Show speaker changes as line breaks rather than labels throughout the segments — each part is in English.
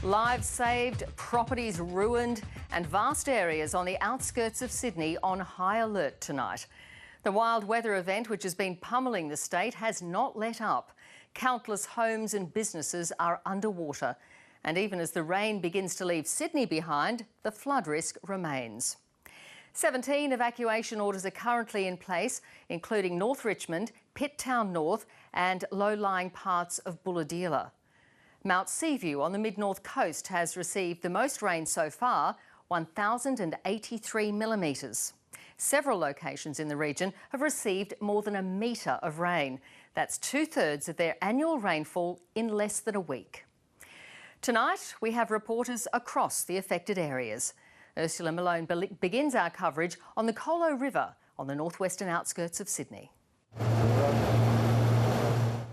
Lives saved, properties ruined, and vast areas on the outskirts of Sydney on high alert tonight. The wild weather event, which has been pummelling the state, has not let up. Countless homes and businesses are underwater. And even as the rain begins to leave Sydney behind, the flood risk remains. 17 evacuation orders are currently in place, including North Richmond, Pitt Town North and low-lying parts of Bulahdelah. Mount Seaview on the mid-north coast has received the most rain so far, 1,083 millimetres. Several locations in the region have received more than a metre of rain. That's 2/3 of their annual rainfall in less than a week. Tonight, we have reporters across the affected areas. Ursula Malone begins our coverage on the Colo River on the northwestern outskirts of Sydney.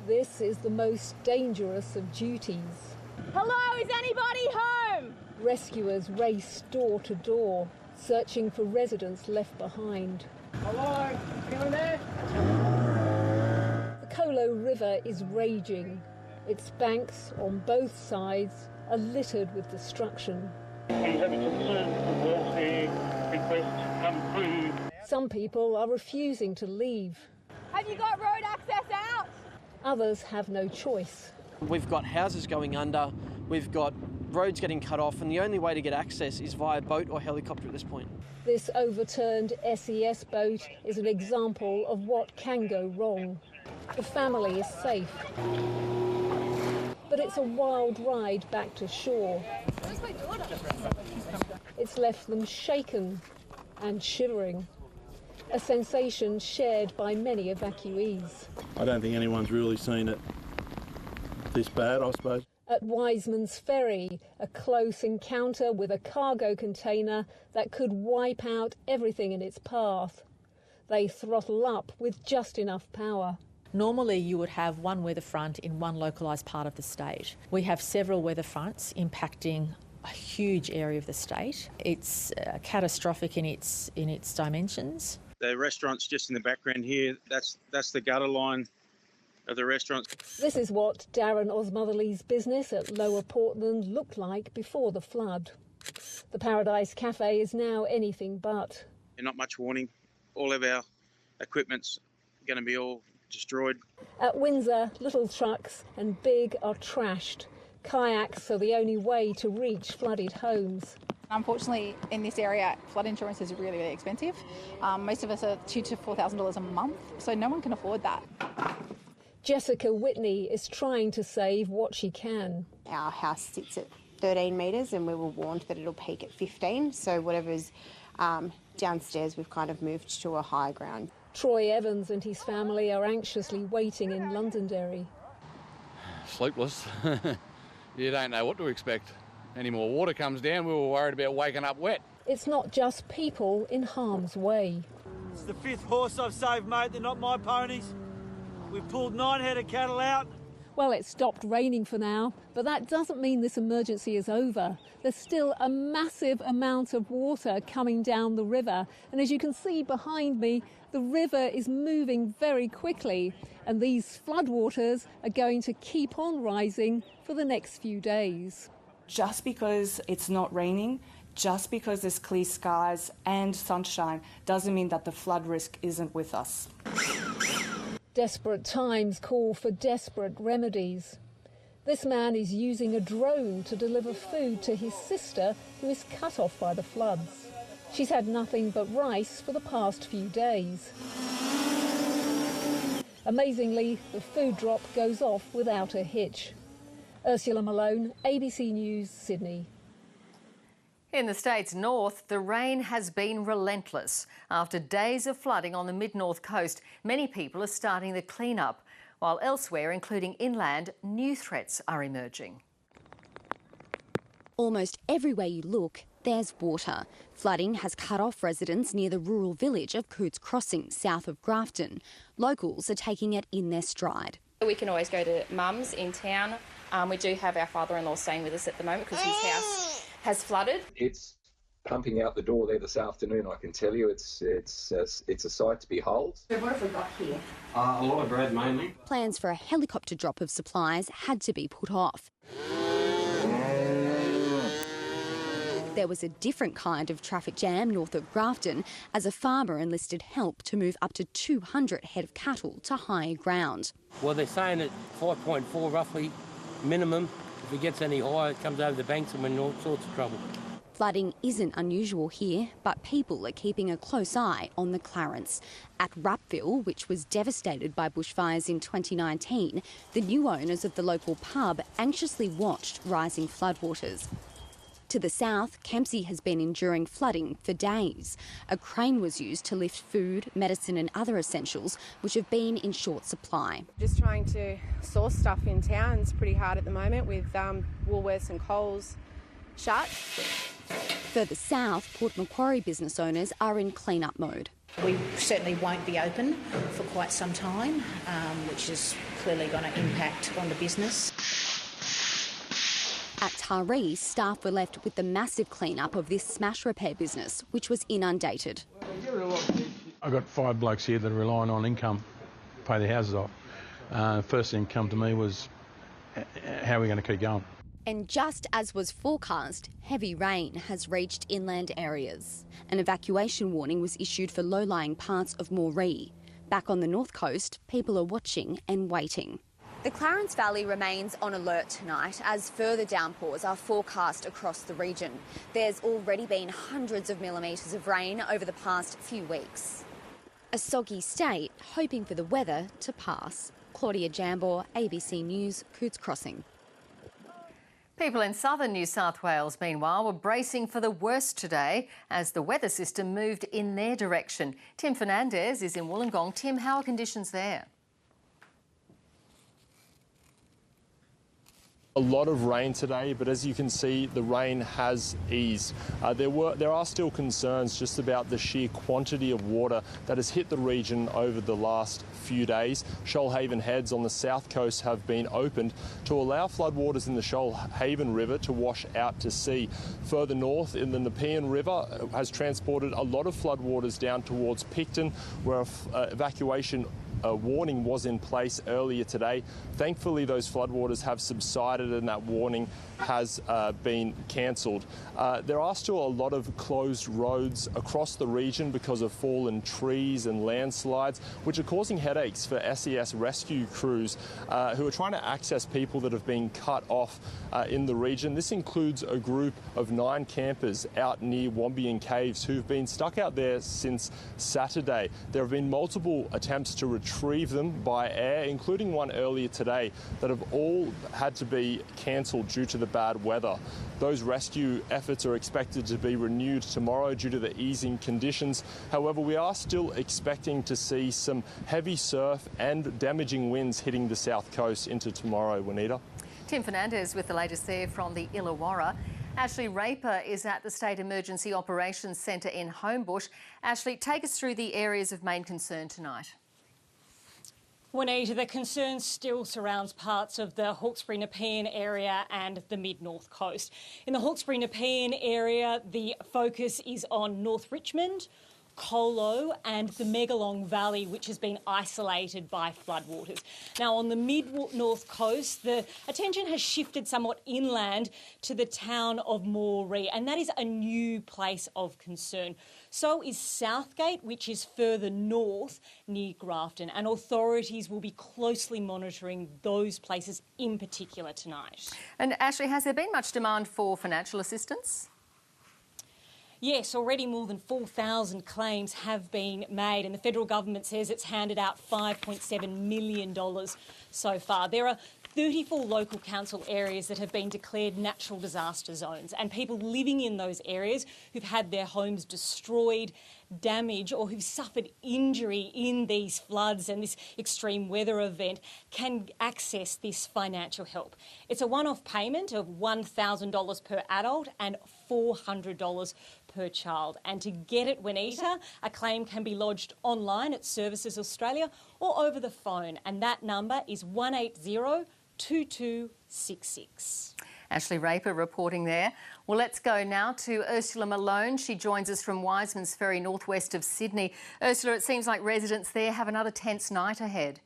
This is the most dangerous of duties.
Hello, is anybody home?
Rescuers race door to door, searching for residents left behind.
Hello, anyone there?
The Colo River is raging. Its banks on both sides are littered with destruction.
Any concerns for welfare requests come through?
Some people are refusing to leave.
Have you got road access out?
Others have no choice.
We've got houses going under, we've got roads getting cut off, and the only way to get access is via boat or helicopter at this point.
This overturned SES boat is an example of what can go wrong. The family is safe, but it's a wild ride back to shore.
Where's my daughter?
It's left them shaken and shivering, a sensation shared by many evacuees.
I don't think anyone's really seen it this bad, I suppose.
At Wiseman's Ferry, a close encounter with a cargo container that could wipe out everything in its path. They throttle up with just enough power.
Normally you would have one weather front in one localised part of the state. We have several weather fronts impacting a huge area of the state. It's catastrophic in its dimensions.
The restaurant's just in the background here. That's the gutter line of the restaurant.
This is what Darren Osmotherly's business at Lower Portland looked like before the flood. The Paradise Cafe is now anything but.
Not much warning. All of our equipment's going to be all destroyed.
At Windsor, little trucks and big are trashed. Kayaks are the only way to reach flooded homes.
Unfortunately, in this area, flood insurance is really, really expensive. Most of us are $2,000 to $4,000 a month, so no one can afford that.
Jessica Whitney is trying to save what she can.
Our house sits at 13 metres and we were warned that it'll peak at 15, so whatever's downstairs we've kind of moved to a higher ground.
Troy Evans and his family are anxiously waiting in Londonderry.
Sleepless. You don't know what to expect. Any more water comes down, we were worried about waking up wet.
It's not just people in harm's way.
It's the 5th horse I've saved, mate. They're not my ponies. We've pulled 9 head of cattle out.
Well, it's stopped raining for now, but that doesn't mean this emergency is over. There's still a massive amount of water coming down the river. And as you can see behind me, the river is moving very quickly. And these floodwaters are going to keep on rising for the next few days.
Just because it's not raining, just because there's clear skies and sunshine, doesn't mean that the flood risk isn't with us.
Desperate times call for desperate remedies. This man is using a drone to deliver food to his sister, who is cut off by the floods. She's had nothing but rice for the past few days. Amazingly, the food drop goes off without a hitch. Ursula Malone, ABC News, Sydney.
In the state's north, the rain has been relentless. After days of flooding on the mid-north coast, many people are starting the clean-up, while elsewhere, including inland, new threats are emerging.
Almost everywhere you look, there's water. Flooding has cut off residents near the rural village of Cootes Crossing, south of Grafton. Locals are taking it in their stride.
We can always go to Mum's in town. We do have our father-in-law staying with us at the moment because his house has flooded.
It's pumping out the door there this afternoon, I can tell you. It's a sight to behold.
So what have we got here?
A lot of bread mainly.
Plans for a helicopter drop of supplies had to be put off. There was a different kind of traffic jam north of Grafton as a farmer enlisted help to move up to 200 head of cattle to higher ground.
Well, they're saying at 5.4 roughly minimum. If it gets any higher, it comes over the banks and we're in all sorts of trouble.
Flooding isn't unusual here, but people are keeping a close eye on the Clarence. At Rappville, which was devastated by bushfires in 2019, the new owners of the local pub anxiously watched rising floodwaters. To the south, Kempsey has been enduring flooding for days. A crane was used to lift food, medicine and other essentials, which have been in short supply.
Just trying to source stuff in town is pretty hard at the moment with Woolworths and Coles shut.
Further south, Port Macquarie business owners are in clean-up mode.
We certainly won't be open for quite some time, which is clearly going to impact on the business.
At Taree, staff were left with the massive clean-up of this smash repair business, which was inundated.
I've got 5 blokes here that are relying on income to pay their houses off. First thing come to me was, how are we going to keep going?
And just as was forecast, heavy rain has reached inland areas. An evacuation warning was issued for low-lying parts of Moree. Back on the north coast, people are watching and waiting. The Clarence Valley remains on alert tonight as further downpours are forecast across the region. There's already been hundreds of millimetres of rain over the past few weeks. A soggy state hoping for the weather to pass. Claudia Jambor, ABC News, Cootes Crossing.
People in southern New South Wales, meanwhile, were bracing for the worst today as the weather system moved in their direction. Tim Fernandez is in Wollongong. Tim, how are conditions there?
A lot of rain today, but as you can see, the rain has eased. There are still concerns just about the sheer quantity of water that has hit the region over the last few days. Shoalhaven heads on the south coast have been opened to allow floodwaters in the Shoalhaven River to wash out to sea. Further north, in the Nepean River has transported a lot of floodwaters down towards Picton, where evacuation a warning was in place earlier today. Thankfully, those floodwaters have subsided and that warning has been cancelled. There are still a lot of closed roads across the region because of fallen trees and landslides, which are causing headaches for SES rescue crews who are trying to access people that have been cut off in the region. This includes a group of 9 campers out near Wombian Caves who've been stuck out there since Saturday. There have been multiple attempts to retrieve them by air, including one earlier today, that have all had to be cancelled due to the bad weather. Those rescue efforts are expected to be renewed tomorrow due to the easing conditions. However, we are still expecting to see some heavy surf and damaging winds hitting the south coast into tomorrow, Juanita.
Tim Fernandez with the latest there from the Illawarra. Ashley Raper is at the State Emergency Operations Centre in Homebush. Ashley, take us through the areas of main concern tonight.
Juanita, the concern still surrounds parts of the Hawkesbury Nepean area and the mid-north coast. In the Hawkesbury Nepean area, the focus is on North Richmond, Colo and the Megalong Valley, which has been isolated by floodwaters. Now, on the mid-north coast, the attention has shifted somewhat inland to the town of Moree, and that is a new place of concern. So is Southgate, which is further north near Grafton, and authorities will be closely monitoring those places in particular tonight.
And Ashley, has there been much demand for financial assistance?
Yes, already more than 4,000 claims have been made, and the federal government says it's handed out $5.7 million so far. There are 34 local council areas that have been declared natural disaster zones, and people living in those areas who've had their homes destroyed, damaged, or who've suffered injury in these floods and this extreme weather event can access this financial help. It's a one-off payment of $1,000 per adult and $400 per child. And to get it, Juanita, a claim can be lodged online at Services Australia or over the phone, and that number is 180-2266.
Ashley Raper reporting there. Well, let's go now to Ursula Malone. She joins us from Wiseman's Ferry, northwest of Sydney. Ursula, it seems like residents there have another tense night ahead.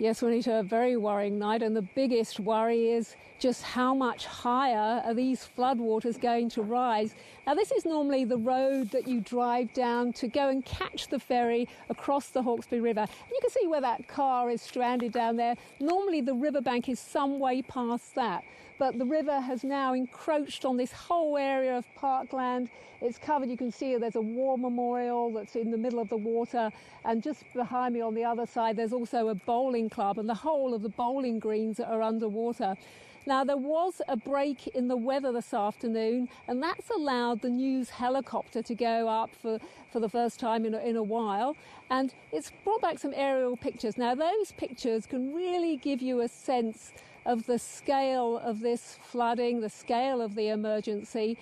Yes, Juanita, a very worrying night, and the biggest worry is just how much higher are these floodwaters going to rise. Now, this is normally the road that you drive down to go and catch the ferry across the Hawkesbury River. And you can see where that car is stranded down there. Normally, the riverbank is some way past that, but the river has now encroached on this whole area of parkland. It's covered, you can see there's a war memorial that's in the middle of the water, and just behind me on the other side there's also a bowling club, and the whole of the bowling greens are underwater. Now, there was a break in the weather this afternoon, and that's allowed the news helicopter to go up for the first time in a while, and it's brought back some aerial pictures. Now, those pictures can really give you a sense of the scale of this flooding, the scale of the emergency.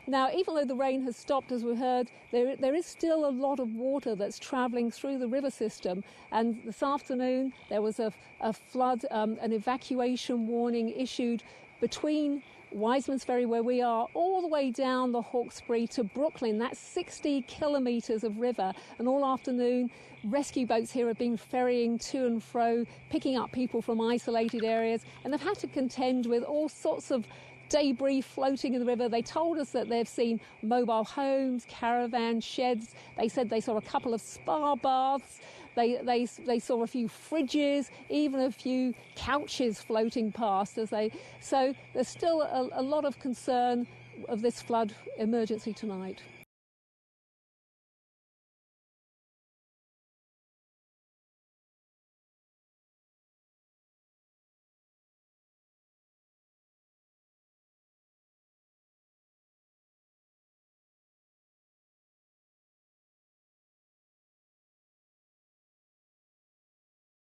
Now, even though the rain has stopped, as we heard, there is still a lot of water that's travelling through the river system. And this afternoon, there was a flood, an evacuation warning issued between Wiseman's Ferry, where we are, all the way down the Hawkesbury to Brooklyn. That's 60 kilometres of river. And all afternoon, rescue boats here have been ferrying to and fro, picking up people from isolated areas. And they've had to contend with all sorts of debris floating in the river. They told us that they've seen mobile homes, caravan sheds. They said they saw a couple of spa baths. They saw a few fridges, even a few couches floating past. So there's still a lot of concern of this flood emergency tonight.